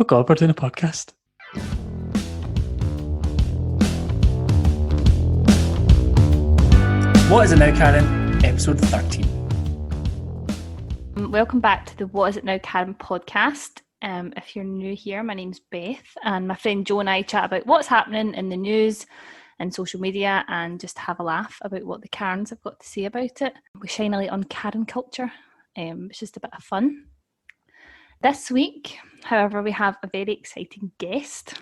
Oh God, we're doing a podcast. What is it now, Karen? Episode 13. Welcome back to the What Is It Now, Karen podcast. If you're new here, my name's Beth, and my friend Joe and I chat about what's happening in the news and social media and just have a laugh about what the Karens have got to say about it. We shine a light on Karen culture. It's just a bit of fun. This week, however, we have a very exciting guest.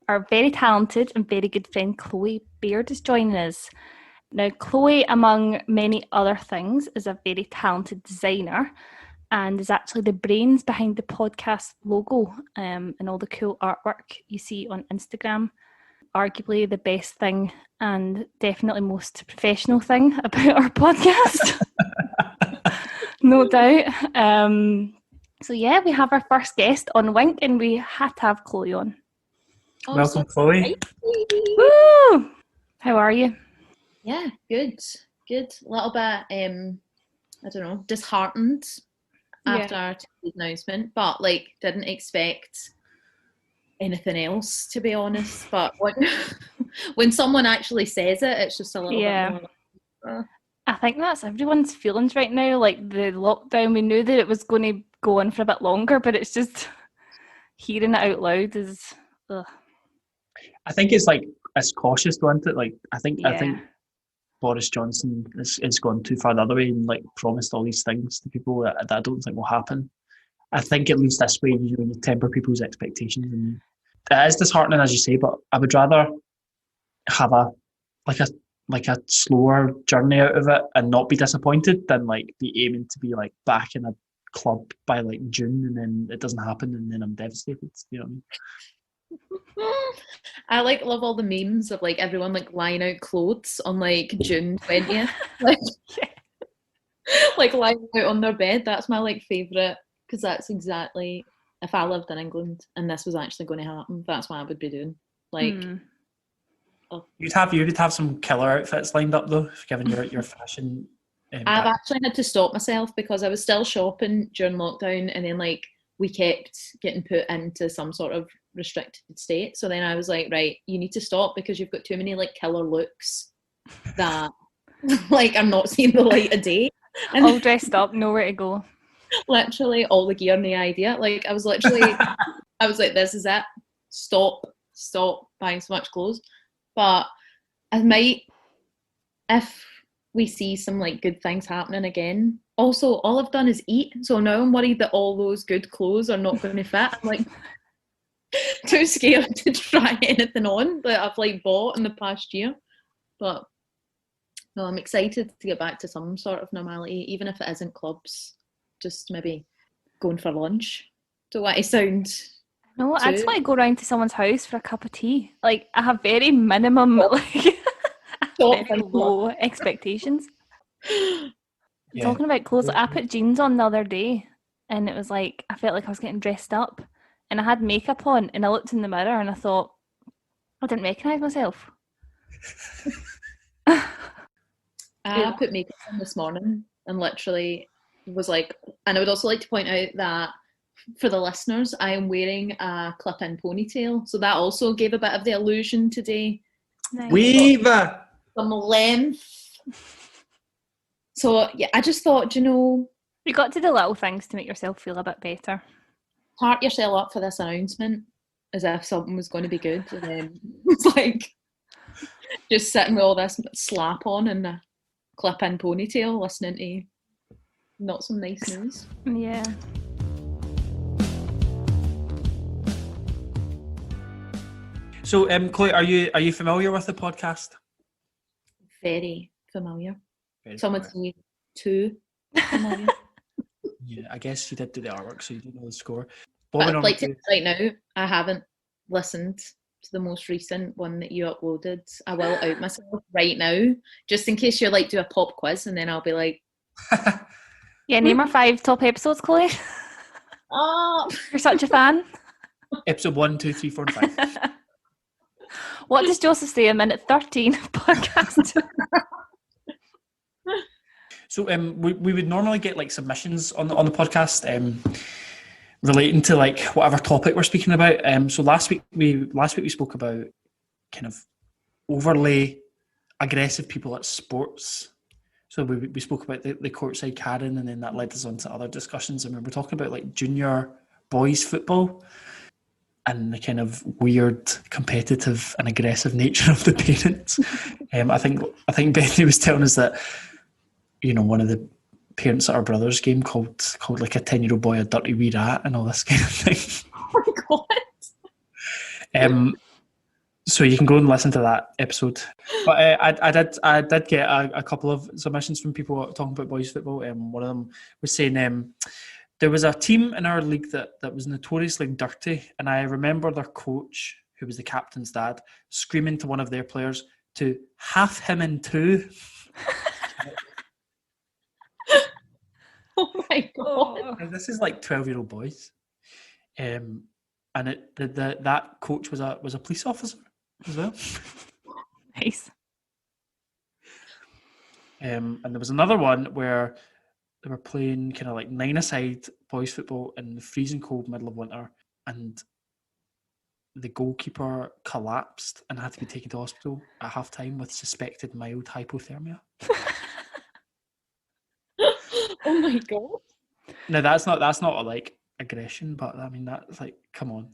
Our very talented and very good friend Chloe Baird is joining us. Now, Chloe, among many other things, is a very talented designer and is actually the brains behind the podcast logo and all the cool artwork you see on Instagram. Arguably the best thing and definitely most professional thing about our podcast. No doubt. So yeah, we have our first guest on WIINK and we had to have Chloe on. Welcome, Chloe. Woo! How are you? Yeah, good. A little bit, I don't know, disheartened after our announcement, but didn't expect anything else, to be honest. But when someone actually says it, it's just a little bit more I think that's everyone's feelings right now. Like the lockdown, we knew that it was going to go on for a bit longer, but it's just hearing it out loud is. Ugh. I think it's cautious, don't it? I think Boris Johnson is gone too far the other way and promised all these things to people that I don't think will happen. I think at least this way, you temper people's expectations, and it is disheartening, as you say. But I would rather have a slower journey out of it and not be disappointed than be aiming to be back in a club by June and then it doesn't happen and then I'm devastated. You know what I mean? I love all the memes of everyone lying out clothes on June 20th. Lying out on their bed. That's my favourite, because that's exactly, if I lived in England and this was actually going to happen, that's what I would be doing. You'd have some killer outfits lined up though, given your fashion. I've actually had to stop myself because I was still shopping during lockdown, and then we kept getting put into some sort of restricted state. So then I was right, you need to stop because you've got too many killer looks that I'm not seeing the light of day. And all dressed up, nowhere to go. Literally all the gear and the idea. I was this is it. Stop buying so much clothes. But I might, if we see some good things happening again. Also, all I've done is eat, so now I'm worried that all those good clothes are not going to fit. I'm too scared to try anything on that I've bought in the past year. But no, I'm excited to get back to some sort of normality, even if it isn't clubs. Just maybe going for lunch. Don't want to sound. No, I just want to go round to someone's house for a cup of tea. I have very minimum, very low expectations. Yeah. Talking about clothes, I put jeans on the other day and it was I felt like I was getting dressed up and I had makeup on and I looked in the mirror and I thought, I didn't recognise myself. I put makeup on this morning and literally was and I would also like to point out that for the listeners, I am wearing a clip-in ponytail, so that also gave a bit of the illusion today. Nice. Weaver! Some length. So yeah, I just thought, you got to do little things to make yourself feel a bit better. Heart yourself up for this announcement as if something was going to be good, and then it's just sitting with all this slap on and a clip-in ponytail, listening to not some nice news. Yeah. So, Chloe, are you familiar with the podcast? Very familiar. Some would say too familiar. Yeah, I guess you did do the artwork, so you do know the score. But right now, I haven't listened to the most recent one that you uploaded. I will out myself right now, just in case you're do a pop quiz, and then I'll be yeah, name our 5 top episodes, Chloe. Oh, you're such a fan. Episode 1, 2, 3, 4, and 5. What does Joseph say? A minute 13 podcast. So we would normally get submissions on the podcast. relating to like whatever topic we're speaking about. So last week we spoke about kind of overly aggressive people at sports. So we spoke about the courtside Karen, and then that led us on to other discussions. And we were talking about like junior boys football and the kind of weird, competitive and aggressive nature of the parents. I think Bethany was telling us that, you know, one of the parents at our brother's game called like a 10-year-old boy a dirty wee rat and all this kind of thing. Oh my God. So you can go and listen to that episode. But I did get a couple of submissions from people talking about boys football. One of them was saying there was a team in our league that was notoriously dirty, and I remember their coach, who was the captain's dad, screaming to one of their players to half him in two. Oh my God. And this is like 12-year-old boys. And that coach was a police officer as well. Nice. And there was another one where they were playing kind of like 9-a-side boys football in the freezing cold middle of winter, and the goalkeeper collapsed and had to be taken to hospital at half time with suspected mild hypothermia. Oh my God. Now that's not like aggression, but I mean that's like, come on.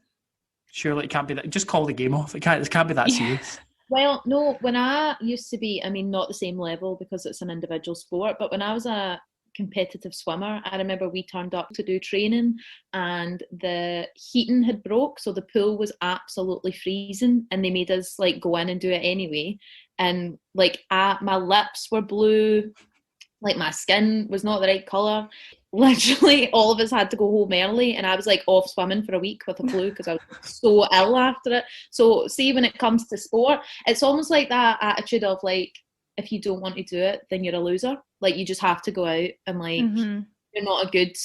Surely it can't be that. Just call the game off. It can't be that serious. Well, no, when I used to be, I mean, not the same level because it's an individual sport, but when I was a competitive swimmer, I remember we turned up to do training and the heating had broke, so the pool was absolutely freezing, and they made us like go in and do it anyway. And like my lips were blue, like my skin was not the right colour. Literally all of us had to go home early, and I was like off swimming for a week with a flu because I was so ill after it. So see, when it comes to sport, it's almost like that attitude of like, if you don't want to do it, then you're a loser. Like you just have to go out and like you're not a good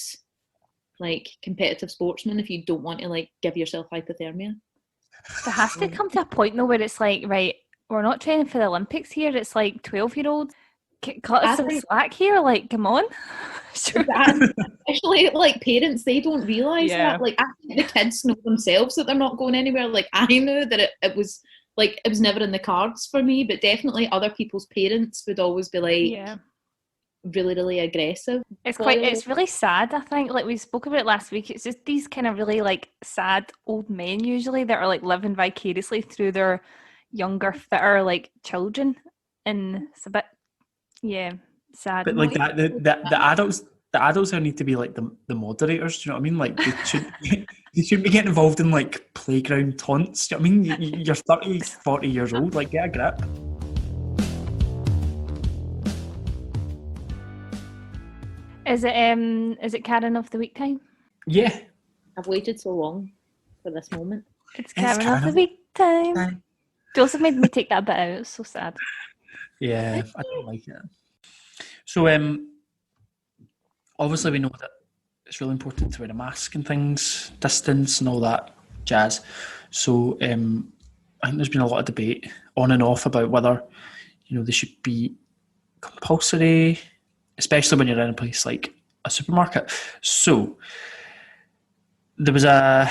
like competitive sportsman if you don't want to like give yourself hypothermia. There has to come to a point though where it's like, right, we're not training for the Olympics here. It's like 12-year-olds. Cut us some slack here, like, come on. Sure. Especially like parents, they don't realise that. Like I think the kids know themselves that they're not going anywhere. Like I knew that it was like it was never in the cards for me, but definitely other people's parents would always be like really, really aggressive. It's really sad, I think. Like we spoke about it last week, it's just these kind of really like sad old men usually that are like living vicariously through their younger, fitter like children, and it's a bit sad. But like that, the adults there need to be like the moderators. Do you know what I mean? Like they shouldn't be getting involved in like playground taunts. Do you know what I mean? You're 30, 40 years old. Like get a grip. Is it Karen of the week time? Yeah. I've waited so long for this moment. It's Karen of the week time. Joseph made me take that bit out. It's so sad. Yeah, I don't like it. So, obviously we know that it's really important to wear a mask and things, distance and all that jazz. So, I think there's been a lot of debate on and off about whether, you know, they should be compulsory, especially when you're in a place like a supermarket. So, there was a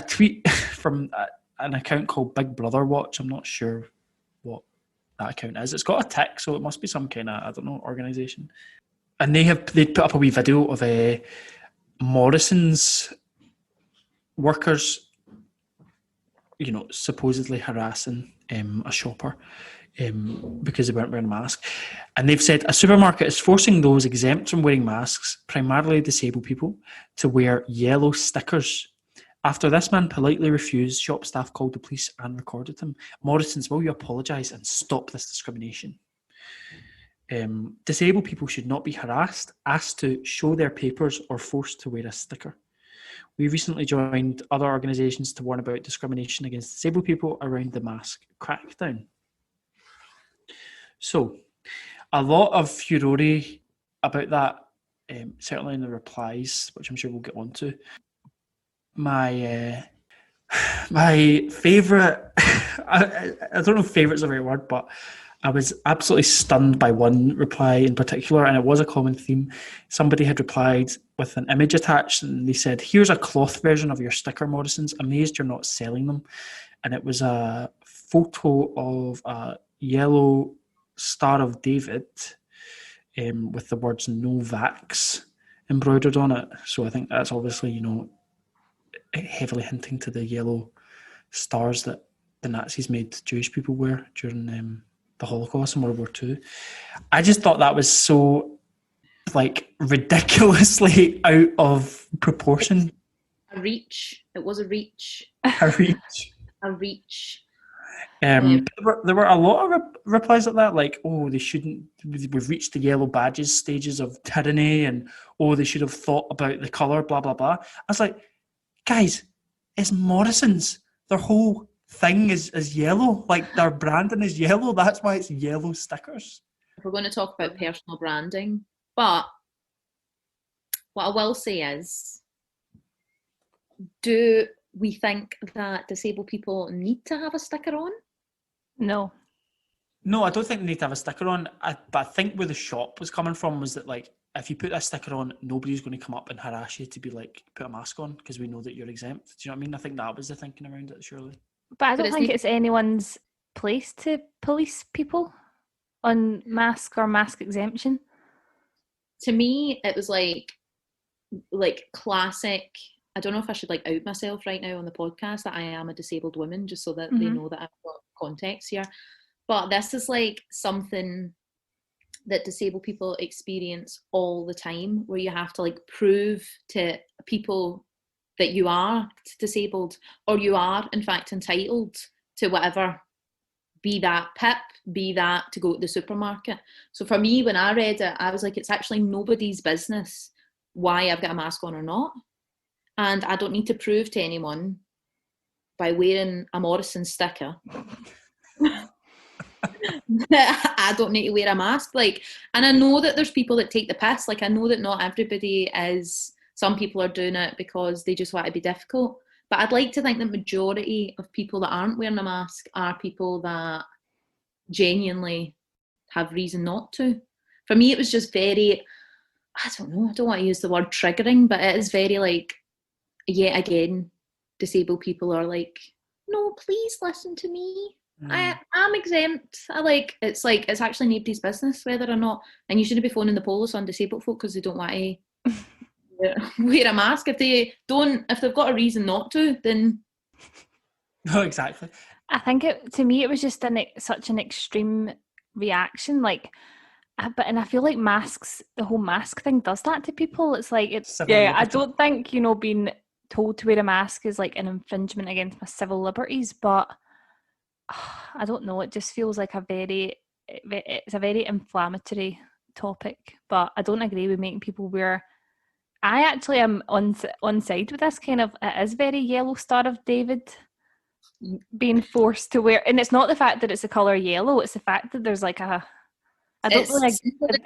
tweet from an account called Big Brother Watch. I'm not sure what that account is. It's got a tick, so it must be some kind of, I don't know, organisation. And they'd put up a wee video of Morrison's workers, you know, supposedly harassing a shopper because they weren't wearing a mask. And they've said a supermarket is forcing those exempt from wearing masks, primarily disabled people, to wear yellow stickers. After this man politely refused, shop staff called the police and recorded him. Morrison's, will you apologise and stop this discrimination? Disabled people should not be harassed, asked to show their papers or forced to wear a sticker. We recently joined other organisations to warn about discrimination against disabled people around the mask crackdown. So, a lot of furore about that, certainly in the replies, which I'm sure we'll get on to. My favourite, I don't know if favourite's the right word, but I was absolutely stunned by one reply in particular, and it was a common theme. Somebody had replied with an image attached, and they said, "Here's a cloth version of your sticker, Morrison's. Amazed you're not selling them." And it was a photo of a yellow Star of David with the words "No Vax" embroidered on it. So I think that's obviously, heavily hinting to the yellow stars that the Nazis made Jewish people wear during the Holocaust in World War II. I just thought that was so ridiculously out of proportion. A reach. It was a reach. A reach. A reach. There were a lot of replies like that, like, "Oh, they shouldn't, we've reached the yellow badges stages of tyranny," and, "Oh, they should have thought about the colour, blah, blah, blah." I was like, guys, it's Morrison's. Their whole thing is yellow. Like, their branding is yellow. That's why it's yellow stickers. If we're going to talk about personal branding, but what I will say is, do we think that disabled people need to have a sticker on? No. No, I don't think they need to have a sticker on. But I think where the shop was coming from was that, like, if you put a sticker on, nobody's going to come up and harass you to be like, put a mask on because we know that you're exempt. Do you know what I mean? I think that was the thinking around it, surely. But I don't think it's anyone's place to police people on mask or mask exemption. To me, it was like classic. I don't know if I should out myself right now on the podcast that I am a disabled woman, just so that they know that I've got context here. But this is something that disabled people experience all the time, where you have to prove to people that you are disabled, or you are in fact entitled to whatever, be that PIP, be that to go to the supermarket. So for me, when I read it, I was like, it's actually nobody's business why I've got a mask on or not. And I don't need to prove to anyone by wearing a Morrison sticker that I don't need to wear a mask. And I know that there's people that take the piss. I know that not everybody is. Some people are doing it because they just want to be difficult. But I'd like to think the majority of people that aren't wearing a mask are people that genuinely have reason not to. For me, it was just very, I don't know, I don't want to use the word triggering, but it is very yet again, disabled people are no, please listen to me. I'm exempt. It's actually nobody's business whether or not, and you shouldn't be phoning the police on disabled folk because they don't want to wear a mask. If they've got a reason not to, then no, exactly. I think to me it was just such an extreme reaction, but I feel like masks, the whole mask thing does that to people. It's I don't think being told to wear a mask is an infringement against my civil liberties, but I don't know, it just feels like it's a very inflammatory topic. But I don't agree with making people wear. I actually am on side with this kind of, it is very yellow Star of David being forced to wear, and it's not the fact that it's the colour yellow, it's the fact that there's I don't really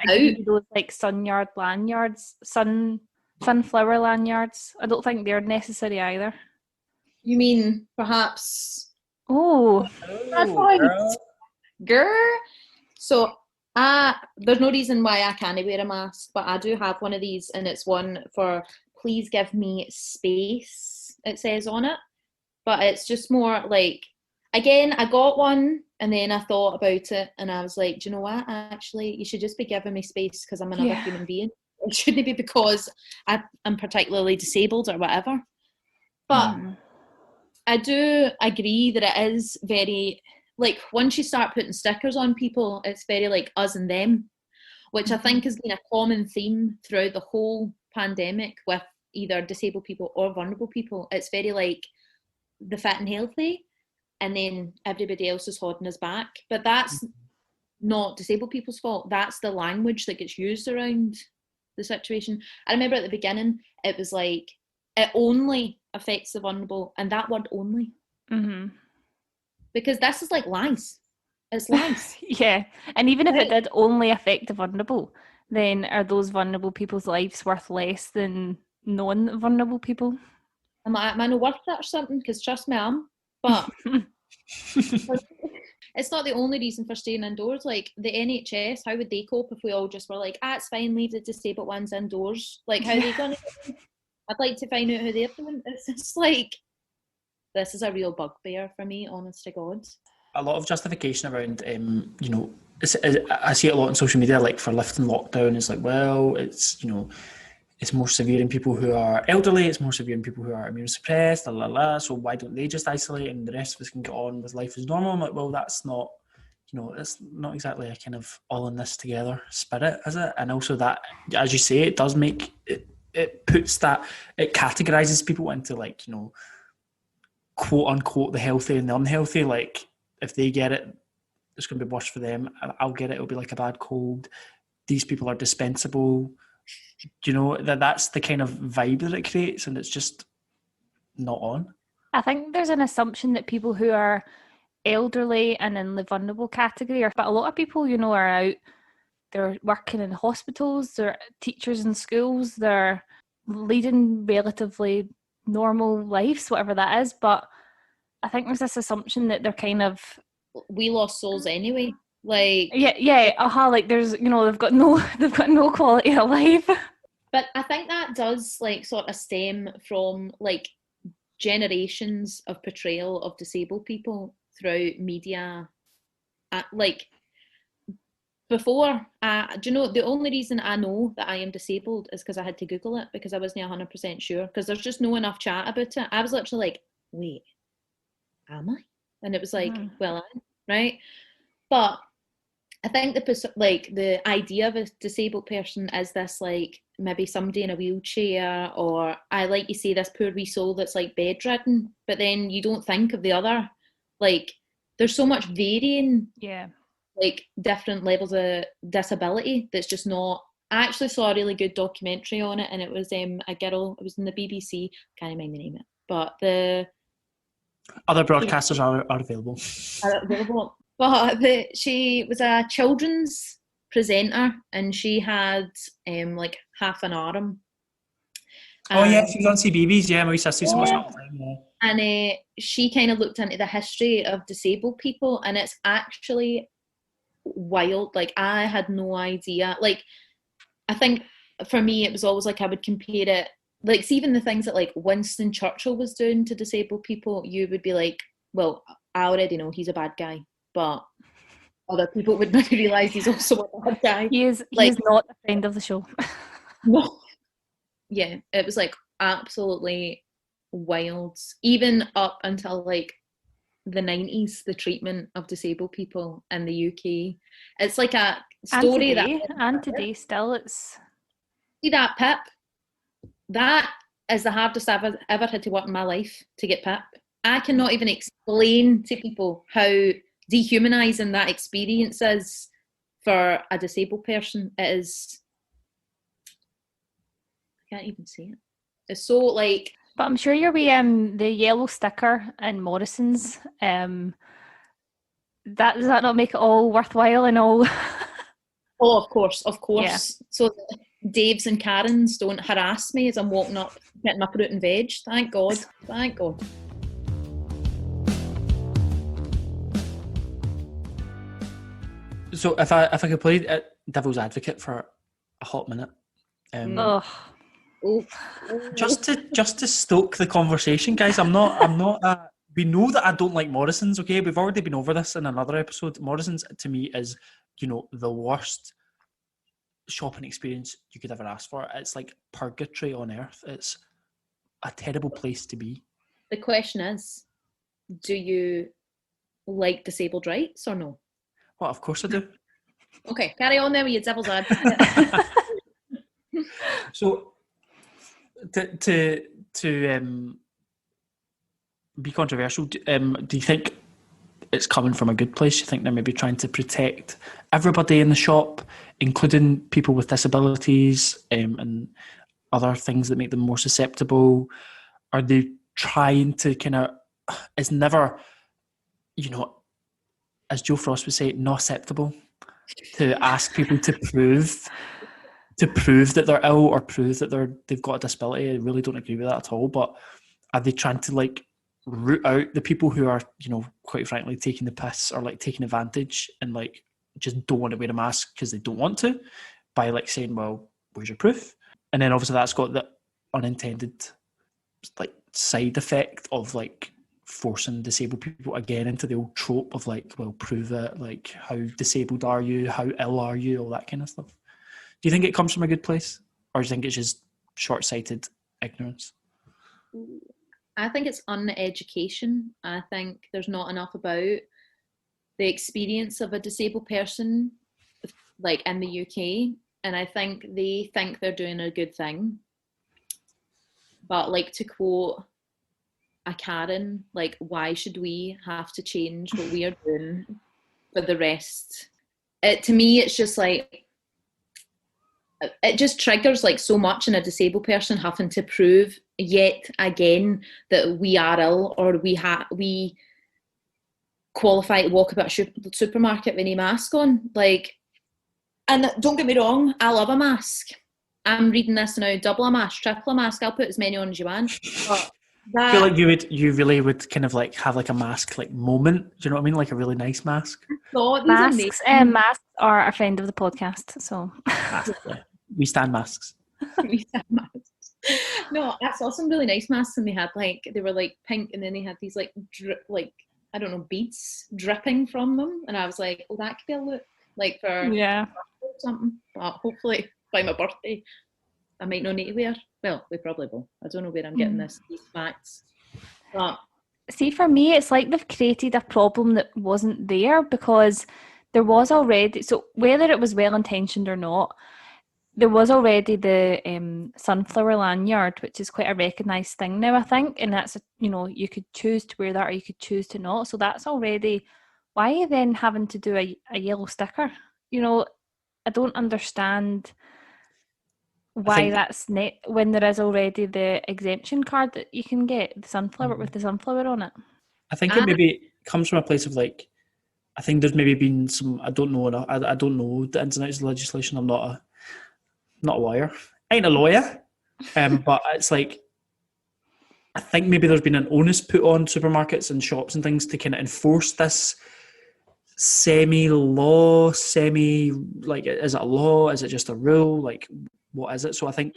agree with those sunyard lanyards, sunflower lanyards. I don't think they're necessary either. You mean perhaps? Oh, that's fine. Girl. So there's no reason why I can't wear a mask, but I do have one of these, and it's one for "Please give me space," it says on it. But it's just more again, I got one and then I thought about it and I was like, do you know what? Actually, you should just be giving me space because I'm another human being. It shouldn't be because I'm particularly disabled or whatever. But I do agree that it is very, once you start putting stickers on people, it's very us and them, which I think has been a common theme throughout the whole pandemic with either disabled people or vulnerable people. It's very the fit and healthy, and then everybody else is holding us back. But that's not disabled people's fault. That's the language that gets used around the situation. I remember at the beginning, it was it only affects the vulnerable, and that word only. Mm-hmm. Because this is lies. It's lies. Yeah. And even if it did only affect the vulnerable, then are those vulnerable people's lives worth less than non-vulnerable people? Am I not worth it or something? Because trust me, I am. But it's not the only reason for staying indoors. Like the NHS, how would they cope if we all just were like, it's fine, leave the disabled ones indoors? Like, how are they going to? I'd like to find out how they're doing. It's just like, this is a real bugbear for me, honest to God. A lot of justification around, you know, I see it a lot on social media, like for lifting lockdown. It's like, well, it's, you know, it's more severe in people who are elderly, it's more severe in people who are immunosuppressed, so why don't they just isolate and the rest of us can get on with life as normal? I'm like, well, that's not, you know, it's not exactly a kind of all in this together spirit, is it? And also that, as you say, it does make, it puts that, it categorises people into like, you know, quote unquote, the healthy and the unhealthy. Like, if they get it, it's going to be worse for them. I'll get it, it'll be like a bad cold. These people are dispensable. You know, that's the kind of vibe that it creates, and it's just not on. I think there's an assumption that people who are elderly and in the vulnerable category but a lot of people, you know, are out, they're working in hospitals, they're teachers in schools, they're leading relatively normal lives, whatever that is. But I think there's this assumption that they're kind of, we lost souls anyway. Like like there's, you know, they've got no quality of life. But I think that does like sort of stem from like generations of portrayal of disabled people throughout media. Like before, do you know, the only reason I know that I am disabled is because I had to Google it, because I wasn't 100% sure, because there's just no enough chat about it. I was literally like, wait, am I? And it was like, well, I'm right. But I think the idea of a disabled person is this, like, maybe somebody in a wheelchair, or I like you say this poor wee soul that's like bedridden, but then you don't think of the other, like there's so much varying, like different levels of disability that's just not. I actually saw a really good documentary on it, and it was a girl, it was in the BBC, can't remember the name of it, but the other broadcasters are available. But she was a children's presenter, and she had like half an arm. Oh yeah, she was on CBeebies. Yeah, my sister's so much up there. And she kind of looked into the history of disabled people, and it's actually wild. Like, I had no idea. Like, I think for me, it was always like I would compare it. Like, see, even the things that like Winston Churchill was doing to disabled people, you would be like, well, I already know he's a bad guy. But other people would maybe realise he's also a bad guy. He is not a friend of the show. No. Yeah, it was like absolutely wild. Even up until like the 90s, the treatment of disabled people in the UK. It's like a story and today still it's... See that PIP? That is the hardest I've ever had to work in my life, to get PIP. I cannot even explain to people how dehumanising that experience is for a disabled person. It is, I can't even say it. It's so like... But I'm sure you're the yellow sticker in Morrison's, does that not make it all worthwhile and all? Oh, of course. Yeah. So Daves and Karens don't harass me as I'm walking up getting my fruit and veg. Thank God. So if I could play devil's advocate for a hot minute, just to stoke the conversation, guys. I'm not. We know that I don't like Morrison's. Okay, we've already been over this in another episode. Morrison's to me is, you know, the worst shopping experience you could ever ask for. It's like purgatory on earth. It's a terrible place to be. The question is, do you like disabled rights or no? Well, of course I do. Okay, carry on there with your devil's advocate. So, to be controversial, do you think it's coming from a good place? You think they're maybe trying to protect everybody in the shop, including people with disabilities and other things that make them more susceptible? Are they trying to kind of... It's never, you know, as Joe Frost would say, not acceptable to ask people to prove that they're ill or prove that they've got a disability. I really don't agree with that at all. But are they trying to like root out the people who are, you know, quite frankly taking the piss or like taking advantage and like just don't want to wear a mask because they don't want to, by like saying, well, where's your proof? And then obviously that's got the unintended like side effect of like forcing disabled people again into the old trope of like, well, prove it, like how disabled are you, how ill are you, all that kind of stuff. Do you think it comes from a good place, or do you think it's just short-sighted ignorance? I think it's uneducation. I think there's not enough about the experience of a disabled person like in the UK, and I think they think they're doing a good thing. But like, to quote a Karen, like, why should we have to change what we are doing for the rest? To me, it's just like, it just triggers like so much in a disabled person having to prove yet again that we are ill, or we qualify to walk about a supermarket with a mask on. Like, and don't get me wrong, I love a mask. I'm reading this now, double a mask, triple a mask, I'll put as many on as you want. But I feel like you really would kind of like have like a mask like moment. Do you know what I mean? Like a really nice mask. Masks are a friend of the podcast, so we stand masks. We stand masks. No, I saw some really nice masks, and they were like pink, and then they had these like I don't know, beads dripping from them, and I was like, oh, that could be a look like for something. But hopefully by my birthday I might not need to wear. Well, we probably will. I don't know where I'm getting these facts. But see, for me, it's like they've created a problem that wasn't there, because there was already, so whether it was well intentioned or not, there was already the sunflower lanyard, which is quite a recognised thing now, I think, and that's, you know, you could choose to wear that or you could choose to not. So that's already, why are you then having to do a yellow sticker? You know, I don't understand why that's when there is already the exemption card that you can get, the sunflower with the sunflower on it. I think it maybe comes from a place of like, I think there's maybe been some, I don't know the ins and outs of the legislation. I'm not a lawyer. I ain't a lawyer. But it's like, I think maybe there's been an onus put on supermarkets and shops and things to kind of enforce this semi-law, like, is it a law? Is it just a rule? Like, what is it? So I think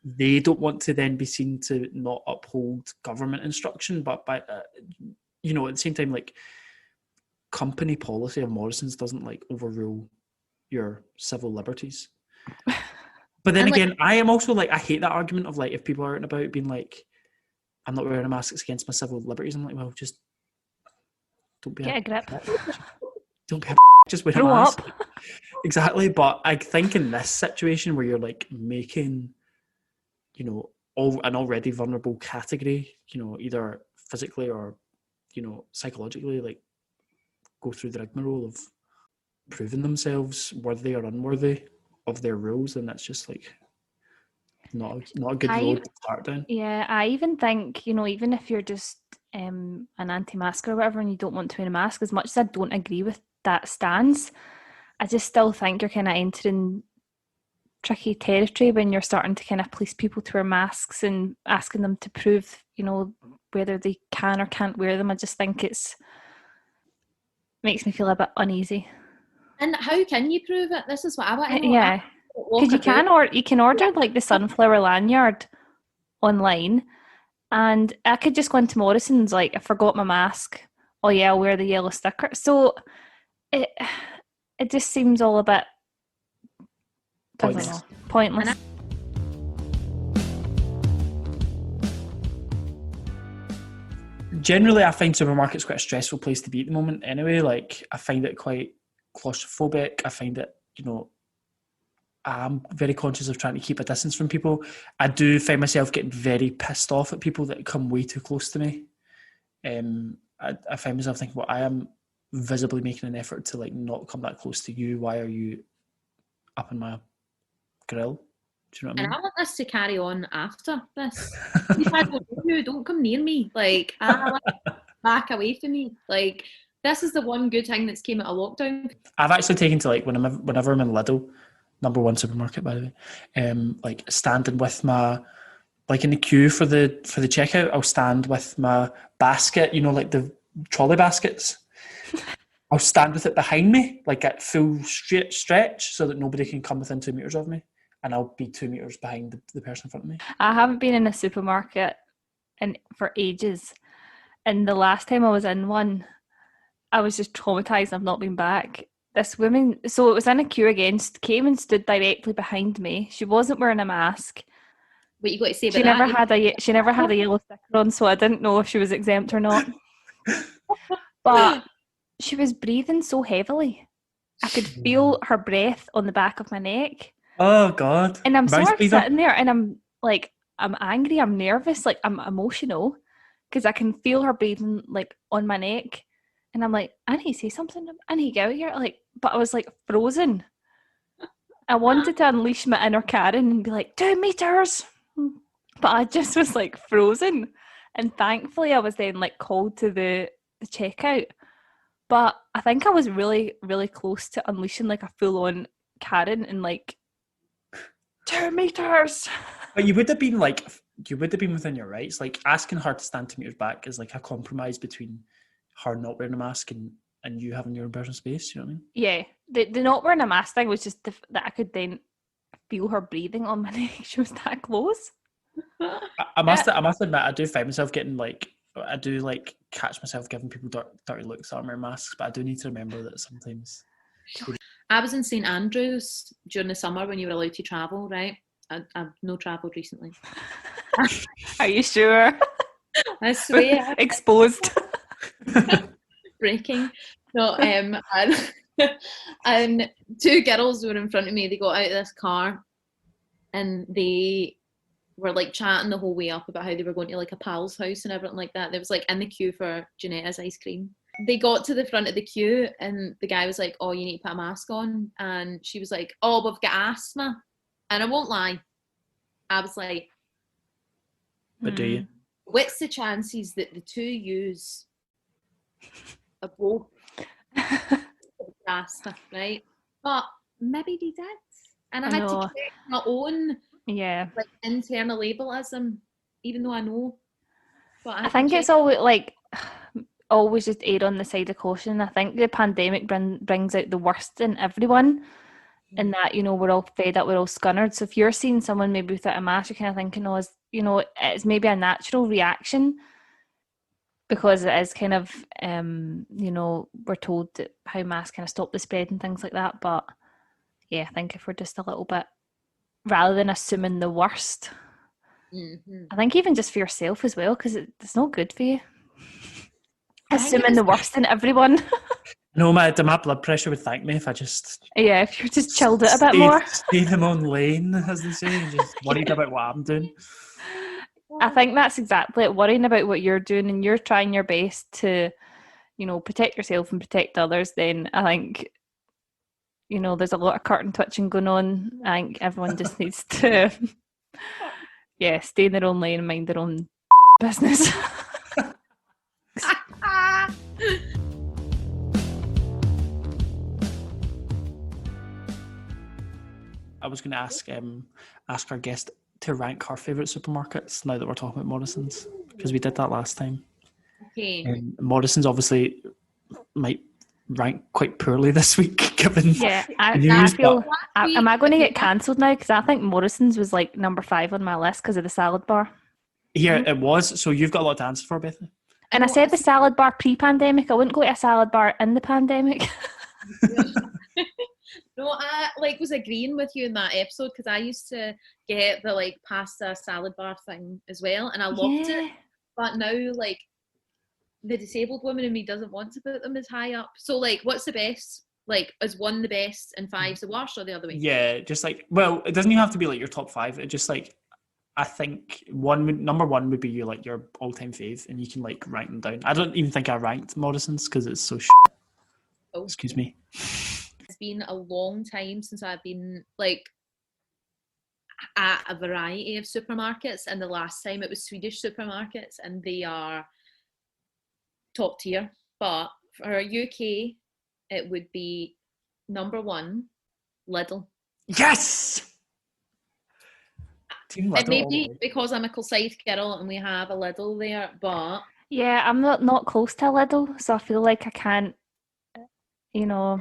they don't want to then be seen to not uphold government instruction, but by, you know, at the same time, like, company policy of Morrison's doesn't like overrule your civil liberties. But then again, I am also like, I hate that argument of like, if people are out and about being like, I'm not wearing a mask, it's against my civil liberties. I'm like, well, just don't be get a grip. Don't be just wear Grow a mask. up. Exactly. But I think in this situation where you're like making, you know, an already vulnerable category, you know, either physically or, you know, psychologically, like go through the rigmarole of proving themselves worthy or unworthy of their rules, and that's just like not a good road to start down. Yeah, I even think, you know, even if you're just an anti-masker or whatever and you don't want to wear a mask, as much as I don't agree with that stance, I just still think you're kind of entering tricky territory when you're starting to kind of police people to wear masks and asking them to prove, you know, whether they can or can't wear them. I just think it's makes me feel a bit uneasy. And how can you prove it? This is what I want to know. Yeah, because you can order like the sunflower lanyard online, and I could just go into Morrison's, like, I forgot my mask. Oh yeah, I'll wear the yellow sticker. So it just seems all a bit pointless. Generally, I find supermarkets quite a stressful place to be at the moment anyway. Like, I find it quite claustrophobic. I find it, you know, I'm very conscious of trying to keep a distance from people. I do find myself getting very pissed off at people that come way too close to me. I find myself thinking, well, I am visibly making an effort to like not come that close to you. Why are you up in my grill? Do you know what I mean? And I want this to carry on after this. If I don't know you, don't come near me. Like, I like back away from me. Like, this is the one good thing that's came out of lockdown. I've actually taken to like whenever I'm in Lidl, number one supermarket by the way, like standing with my like in the queue for the checkout, I'll stand with my basket, like the trolley baskets. I'll stand with it behind me, like at full straight stretch, so that nobody can come within 2 meters of me, and I'll be 2 meters behind the person in front of me. I haven't been in a supermarket for ages, and the last time I was in one, I was just traumatized. I've not been back. This woman, so it was in a queue again, came and stood directly behind me. She wasn't wearing a mask. What you got to say about she never had a yellow sticker on, so I didn't know if she was exempt or not. But she was breathing so heavily. I could feel her breath on the back of my neck. Oh God. And I'm sort of sitting there and I'm like, I'm angry, I'm nervous, like I'm emotional because I can feel her breathing like on my neck. And I'm like, I need to say something. I need to get out here. Like, but I was like frozen. I wanted to unleash my inner Karen and be like, 2 meters. But I just was like frozen. And thankfully I was then like called to the checkout. But I think I was really, really close to unleashing like a full-on Karen and like 2 meters. But you would have been within your rights. Like asking her to stand 2 meters back is like a compromise between her not wearing a mask and you having your own personal space. You know what I mean? Yeah, the not wearing a mask thing was just that I could then feel her breathing on my neck. She was that close. I must admit, I do find myself getting like, I do like catch myself giving people dirty looks on wearing masks, but I do need to remember that sometimes. I was in St Andrews during the summer when you were allowed to travel, right? I've no travelled recently. Are you sure? I swear. Exposed. Breaking. No, and 2 girls were in front of me. They got out of this car and they were like chatting the whole way up about how they were going to like a pal's house and everything like that. They was like in the queue for Janetta's ice cream. They got to the front of the queue and the guy was like, oh, you need to put a mask on. And she was like, oh, we've got asthma. And I won't lie, I was like, but do you? What's the chances that the 2 yous are both asthma, right? But maybe they did. And I had to check my own like internal ableism, even though I know. But I think it's always just err on the side of caution. I think the pandemic brings out the worst in everyone, and that we're all fed up, we're all scunnered. So if you're seeing someone maybe without a mask, you're kind of thinking, it's maybe a natural reaction because it is kind of we're told that how masks kind of stop the spread and things like that. But yeah, I think if we're just a little bit, rather than assuming the worst, I think even just for yourself as well, because it's not good for you. Assuming the worst in everyone. No, my blood pressure would thank me if I just... Yeah, if you just chilled it a bit more. Stay in my own lane, as they say, and just worried about what I'm doing. I think that's exactly it, worrying about what you're doing and you're trying your best to, protect yourself and protect others, then I think, there's a lot of curtain twitching going on. I think everyone just needs to, stay in their own lane and mind their own business. I was going to ask our guest to rank her favourite supermarkets now that we're talking about Morrison's, because we did that last time. Okay. Morrison's obviously might rank quite poorly this week, given I feel. Am I going to get cancelled now? Because I think Morrison's was like number 5 on my list because of the salad bar. Here it was. So you've got a lot to answer for, Bethany. And I said the salad bar pre-pandemic. I wouldn't go to a salad bar in the pandemic. No, I was agreeing with you in that episode because I used to get the pasta salad bar thing as well, and I loved it. But now the disabled woman in me doesn't want to put them as high up. So what's the best? Is 1 the best and 5's the worst, or the other way? Yeah, just it doesn't even have to be your top 5. It just I think number 1 would be your all-time fave, and you can rank them down. I don't even think I ranked Morrison's because it's so shit. Oh. Excuse me. It's been a long time since I've been at a variety of supermarkets, and the last time it was Swedish supermarkets, and they are top tier. But for UK, it would be number 1, Lidl. Yes! Team It Lidl may all the be way. because I'm a Kilsyth girl and we have a Lidl there, but Yeah, I'm not close to a Lidl, so I feel like I can't, you know,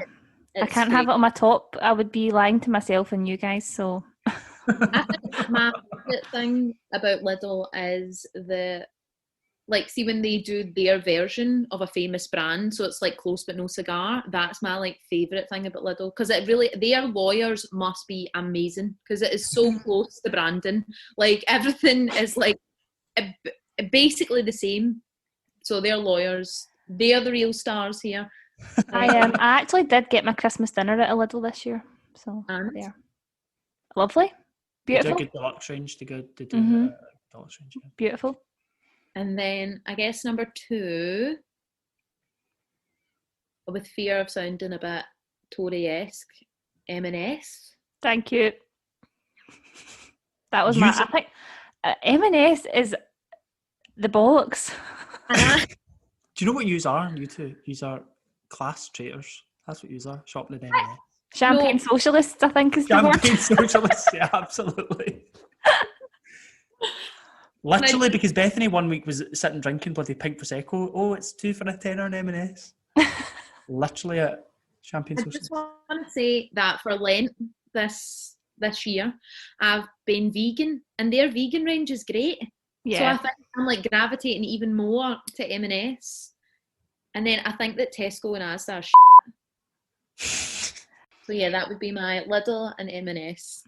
I it's can't have great. it on my top. I would be lying to myself and you guys, so. I think my favourite thing about Lidl is see when they do their version of a famous brand, so it's like close but no cigar. That's my like favourite thing about Lidl, because it really, their lawyers must be amazing, because it is so close to Brandon. Like everything is like basically the same. So their lawyers, they are the real stars here. I actually did get my Christmas dinner at a Lidl this year, so yeah, lovely, beautiful. They do a good deluxe range. They do Mhm. a deluxe range. Yeah. Beautiful. And then I guess number 2, with fear of sounding a bit Tory-esque, M&S. Thank you. That was I think M&S is the bollocks. And Do you know what yous are? You two, yous are class traitors. That's what yous are. Shopping at M&S. Champagne socialists, I think is the word. Champagne socialists. Yeah, absolutely. Literally, because Bethany one week was sitting drinking bloody pink prosecco. Oh, it's 2 for a tenner in M&S. Literally at champagne I socialists. just want to say that for Lent this year, I've been vegan, and their vegan range is great. Yeah. So I think I'm like gravitating even more to M&S, and then I think that Tesco and Asda are shit. So yeah, that would be my Lidl and M&S.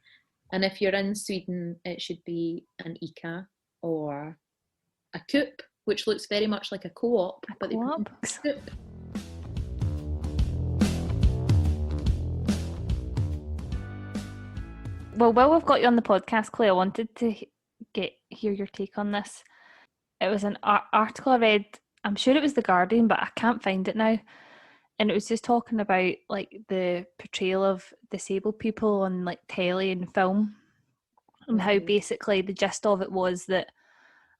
And if you're in Sweden, it should be an ICA or a Coop, which looks very much like a co-op, but they put Coop. Well, while we've got you on the podcast, Claire, I wanted to hear your take on this. It was an article I read, I'm sure it was The Guardian, but I can't find it now. And it was just talking about like the portrayal of disabled people on like telly and film, and how basically the gist of it was that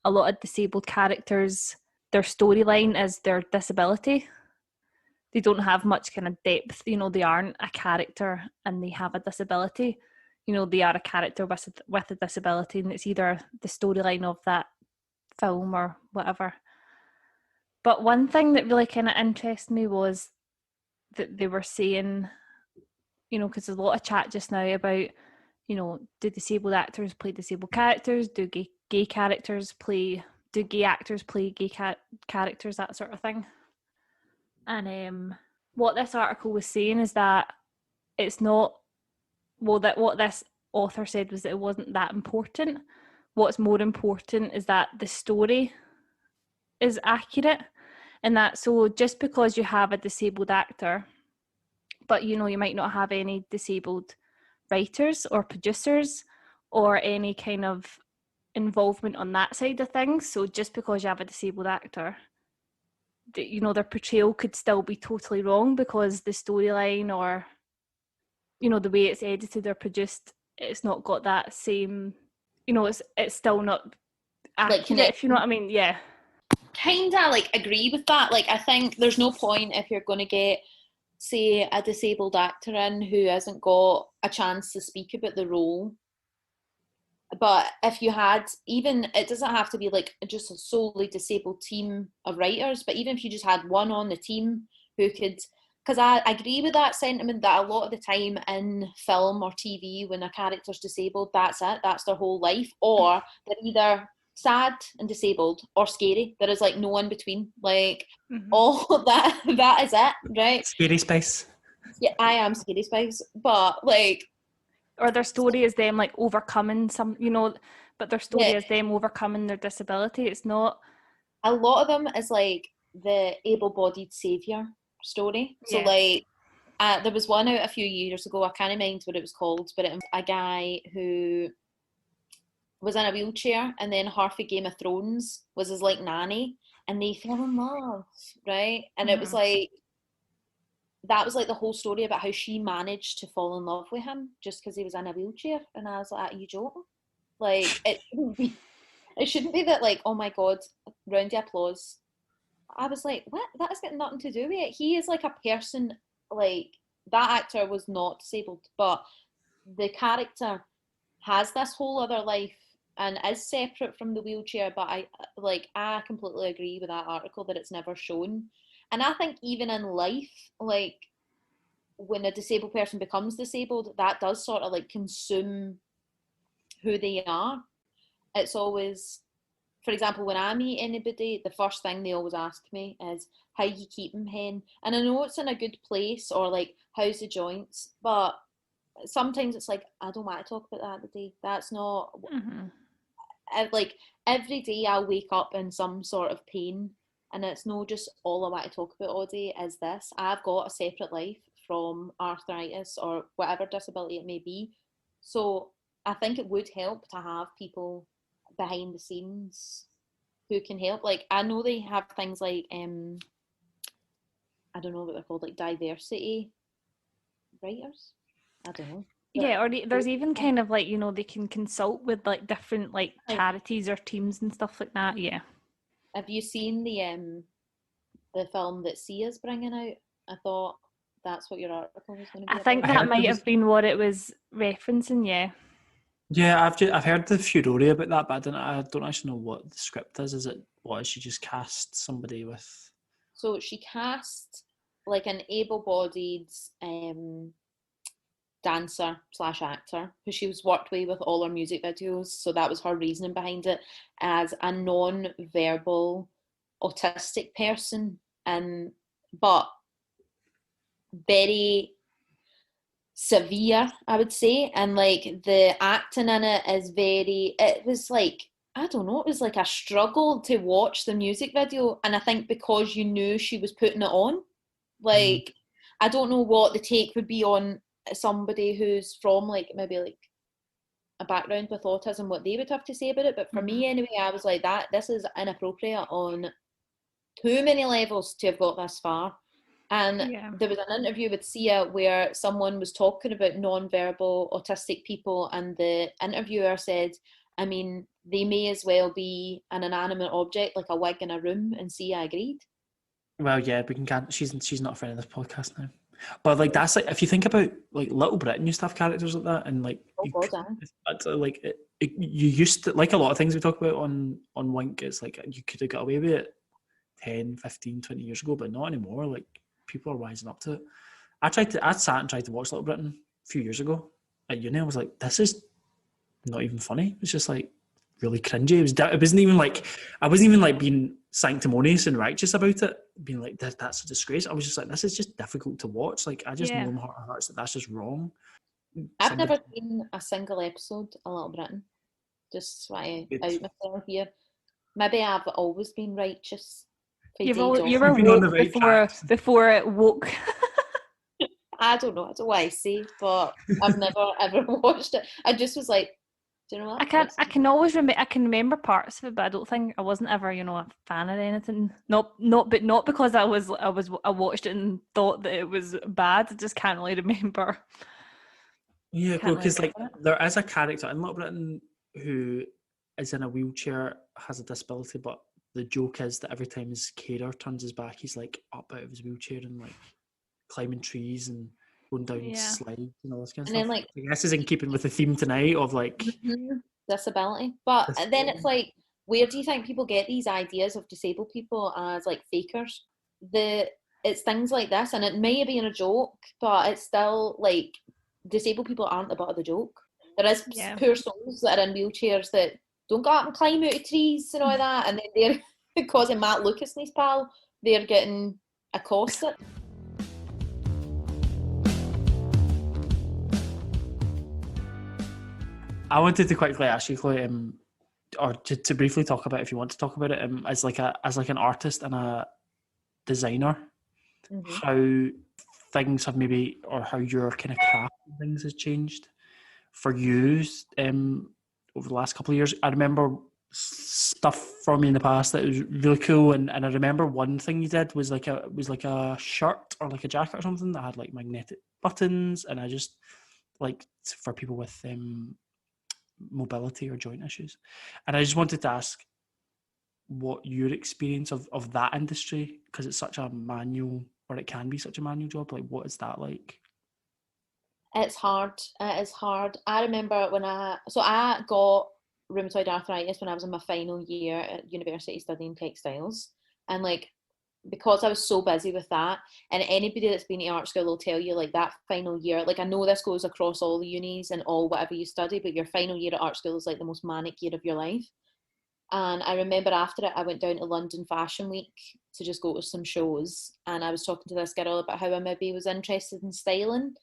a lot of disabled characters, their storyline is their disability. They don't have much kind of depth, you know, they aren't a character and they have a disability. You know, they are a character with a disability, and it's either the storyline of that film or whatever. But one thing that really kind of interested me was that they were saying, you know, because there's a lot of chat just now about, you know, do disabled actors play disabled characters? Do gay actors play gay characters, that sort of thing? And what this article was saying is that it's not, well, that what this author said was that it wasn't that important. What's more important is that the story is accurate, and that so just because you have a disabled actor, but you know, you might not have any disabled writers or producers or any kind of involvement on that side of things. So just because you have a disabled actor, you know, their portrayal could still be totally wrong because the storyline or, you know, the way it's edited or produced, it's not got that same, you know, it's still not accurate, like, if you know what I mean. Yeah. Kinda like agree with that. Like I think there's no point if you're going to get, say, a disabled actor in who hasn't got a chance to speak about the role. But if you had, even, it doesn't have to be like just a solely disabled team of writers, but even if you just had one on the team who could, because I agree with that sentiment that a lot of the time in film or TV, when a character's disabled, that's it, that's their whole life, or they're either sad and disabled or scary. There is like no in between. Like all that is it, right? Scary Spice. Yeah, I am Scary Spice, but like, or their story is them like overcoming some, you know, but their story is them overcoming their disability. It's not, a lot of them is like the able-bodied saviour story. So like there was one out a few years ago, I can't mind what it was called, but it was a guy who was in a wheelchair, and then half of Game of Thrones was his like nanny, and they fell in love, right? And it was like, that was like the whole story about how she managed to fall in love with him just because he was in a wheelchair. And I was like, are you joking? Like, it shouldn't be that, like, oh my God, round of applause. I was like, what? That has got nothing to do with it. He is like a person, like, that actor was not disabled, but the character has this whole other life and is separate from the wheelchair, but I completely agree with that article that it's never shown. And I think even in life, like when a disabled person becomes disabled, that does sort of like consume who they are. It's always, for example, when I meet anybody, the first thing they always ask me is, how you keeping, hen? And I know it's in a good place, or like, how's the joints? But sometimes it's like, I don't want to talk about that today. That's not, like, every day I'll wake up in some sort of pain, and it's not just all I want to talk about all day is this. I've got a separate life from arthritis or whatever disability it may be. So I think it would help to have people behind the scenes who can help. Like, I know they have things like I don't know what they're called, like diversity writers. I don't know. Yeah, or there's even kind of like, they can consult with like different like charities or teams and stuff like that. Yeah. Have you seen the film that Sia's bringing out? I thought that's what your article was going to be. I think that might have been what it was referencing. Yeah. Yeah, I've heard the furore about that, but I don't actually know what the script is. Is she just cast somebody with? So she cast like an able-bodied dancer / actor who she was worked with all her music videos. So that was her reasoning behind it, as a non-verbal autistic person, but very severe, I would say. And like the acting in it is it was like, I don't know, it was like a struggle to watch the music video. And I think because you knew she was putting it on, like, I don't know what the take would be on somebody who's from like maybe like a background with autism, what they would have to say about it. But for me anyway, I was like, this is inappropriate on too many levels to have got this far. And there was an interview with Sia where someone was talking about non-verbal autistic people, and the interviewer said, I mean, they may as well be an inanimate object like a wig in a room, and Sia agreed. Well, yeah, we can. She's not a friend of this podcast now. But like, that's like, if you think about like Little Britain used to have characters like that, and like you used to, like a lot of things we talk about on WIINK, it's like you could have got away with it 10, 15, 20 years ago, but not anymore. Like, people are wising up to it. I sat and tried to watch Little Britain a few years ago at uni. I was like, this is not even funny. It's just like really cringy. It wasn't even like, I wasn't even like being sanctimonious and righteous about it, being like, that's a disgrace. I was just like, this is just difficult to watch. Like, I just know in my heart of hearts that that's just wrong. I've never seen a single episode of Little Britain. Just try to out myself here. Maybe I've always been righteous. You were woke before it woke. I don't know what I say, but I've never ever watched it. I just was like, do you know what? I can always remember. I can remember parts of it, but I don't think I wasn't ever, a fan of anything. Not because I watched it and thought that it was bad. I just can't really remember. Yeah, because like there is a character in Little Britain who is in a wheelchair, has a disability, but the joke is that every time his carer turns his back, he's like up out of his wheelchair and like climbing trees and going down slides and all this kind of stuff. Then, like, I guess is in keeping with the theme tonight of like disability. But then it's like, where do you think people get these ideas of disabled people as like fakers? It's things like this, and it may have been a joke, but it's still like, disabled people aren't the butt of the joke. There is poor souls that are in wheelchairs that don't go up and climb out of trees and all that, and then they're causing Matt Lucas and his pal, they're getting accosted. I wanted to quickly ask you, Chloe, or to briefly talk about, if you want to talk about it, as like an artist and a designer, how things have maybe, or how your kind of craft and things has changed for you over the last couple of years. I remember stuff from you in the past that was really cool, and I remember one thing you did was like a shirt or like a jacket or something that had like magnetic buttons, and I just like, for people with mobility or joint issues, and I just wanted to ask what your experience of that industry, because it's such a manual, or it can be such a manual job, like what is that like? It's hard. It is hard. I remember when I got rheumatoid arthritis when I was in my final year at university studying textiles. And like, because I was so busy with that, and anybody that's been to art school will tell you, like, that final year, like, I know this goes across all the unis and all whatever you study, but your final year at art school is like the most manic year of your life. And I remember after it, I went down to London Fashion Week to just go to some shows, and I was talking to this girl about how I maybe was interested in styling,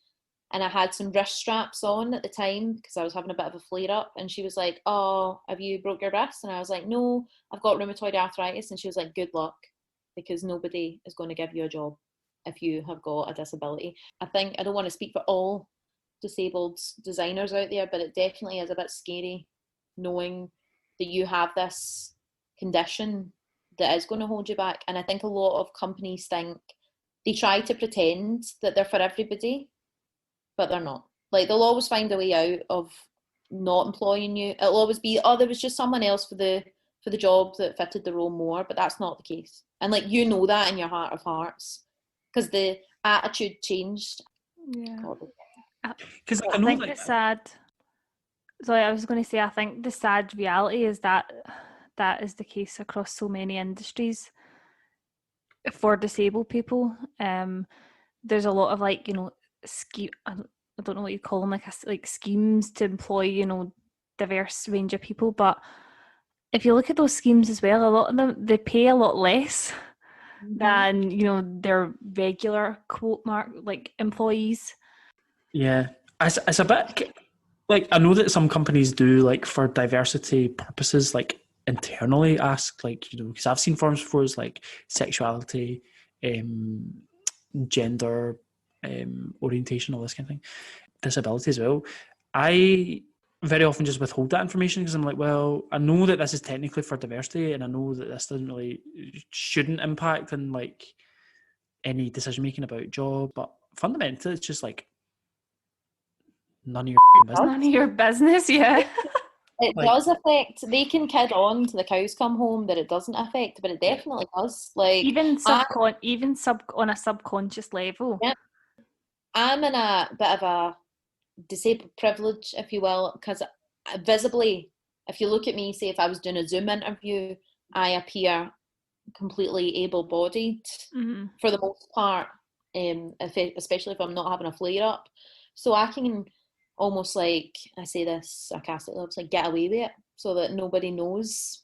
and I had some wrist straps on at the time because I was having a bit of a flare up, and she was like, "Oh, have you broke your wrist?" And I was like, "No, I've got rheumatoid arthritis." And she was like, "Good luck, because nobody is going to give you a job if you have got a disability." I think, I don't want to speak for all disabled designers out there, but it definitely is a bit scary knowing that you have this condition that is going to hold you back. And I think a lot of companies think, they try to pretend that they're for everybody, but they're not. Like, they'll always find a way out of not employing you. It'll always be, oh, there was just someone else for the job that fitted the role more, but that's not the case. And like, you know that in your heart of hearts, because the attitude changed. Yeah. Because I think the sad. Sorry, I was going to say, I think the sad reality is that is the case across so many industries for disabled people. There's a lot of, like, you know, I don't know what you call them, like schemes to employ, diverse range of people. But if you look at those schemes as well, a lot of them, they pay a lot less than, their regular quote mark, like, employees. Yeah, it's a bit, like, I know that some companies do, like, for diversity purposes, like, internally ask, like, because I've seen forms before, it's like sexuality, gender, orientation, all this kind of thing, disability as well. I very often just withhold that information because I'm like, well, I know that this is technically for diversity, and I know that this shouldn't impact on, like, any decision making about job, but fundamentally it's just like none of your business. None of your business, yeah. It does affect. They can kid on to the cows come home that it doesn't affect, but it definitely does. Like, even on a subconscious level. Yeah, I'm in a bit of a disabled privilege, if you will, because visibly, if you look at me, say if I was doing a Zoom interview, I appear completely able-bodied for the most part, especially if I'm not having a flare-up. So I can almost, like, I say this sarcastically, like, get away with it so that nobody knows.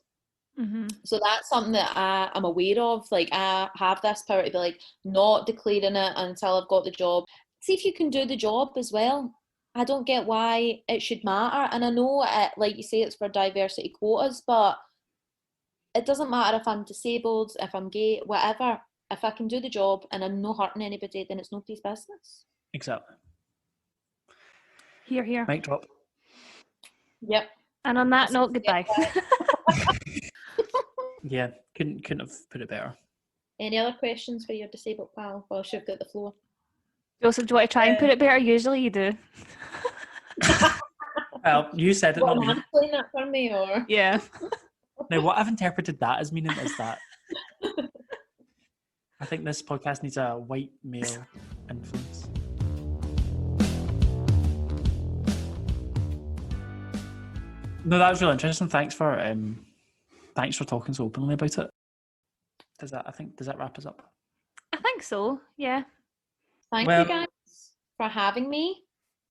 So that's something that I'm aware of. Like, I have this power to be like, not declaring it until I've got the job. See if you can do the job as well. I don't get why it should matter. And I know, like you say, it's for diversity quotas, but it doesn't matter if I'm disabled, if I'm gay, whatever. If I can do the job and I'm not hurting anybody, then it's nobody's business. Exactly. Here. Mic drop. Yep. And on that note, goodbye. Yeah, couldn't have put it better. Any other questions for your disabled pal while she's got the floor? Joseph, do you want to try and put it better? Usually you do. Well, you said it, not me. Explain that for me, or? Yeah. Now, what I've interpreted that as meaning is that I think this podcast needs a white male influence. No, that was really interesting. Thanks for talking so openly about it. Does that wrap us up? I think so, yeah. Thank you guys for having me.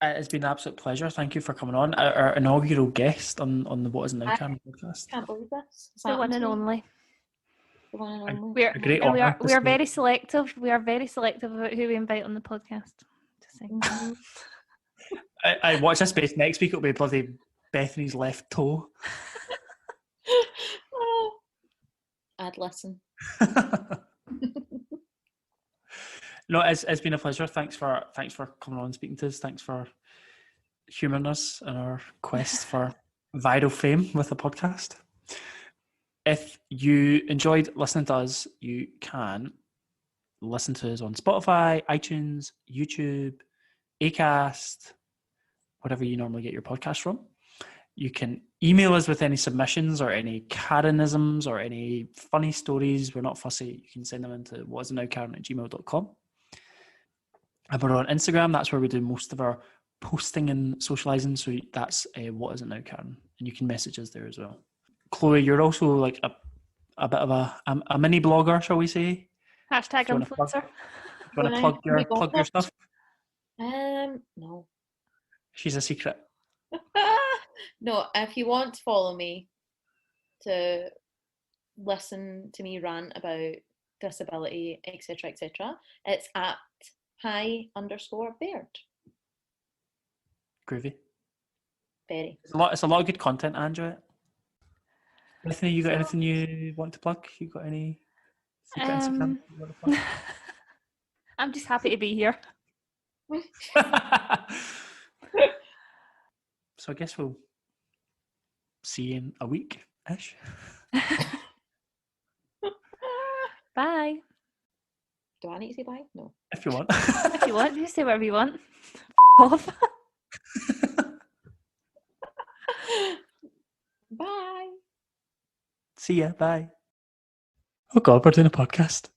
It's been an absolute pleasure. Thank you for coming on. Our inaugural guest on the What Is It Now Karen podcast. Can't believe this. The one and only. The one and only. We are very selective. We are very selective about who we invite on the podcast. Just saying. I watch this space next week. It'll be bloody Bethany's left toe. I'd listen. No, it's been a pleasure. Thanks for coming on and speaking to us. Thanks for humouring us in our quest for viral fame with the podcast. If you enjoyed listening to us, you can listen to us on Spotify, iTunes, YouTube, Acast, whatever you normally get your podcast from. You can email us with any submissions or any Karenisms or any funny stories. We're not fussy. You can send them into whatisitnowkaren@gmail.com. And we're on Instagram. That's where we do most of our posting and socialising. So that's What Is It Now Karen. and you can message us there as well. Chloe, you're also like a bit of a mini blogger, shall we say? Hashtag Do you wanna influencer. Do you want to plug your stuff? No. She's a secret. No, if you want to follow me to listen to me rant about disability, etc., it's at @hi_Baird. Groovy. Very. It's a lot of good content, I enjoy it. Bethany, you got anything you want to plug? You got any secret Instagram you want to plug? I'm just happy to be here. So I guess we'll see you in a week-ish. Bye. Do I need to say bye? No. If you want. If you want, just say whatever you want. Off. Bye. See ya. Bye. Oh God, we're doing a podcast.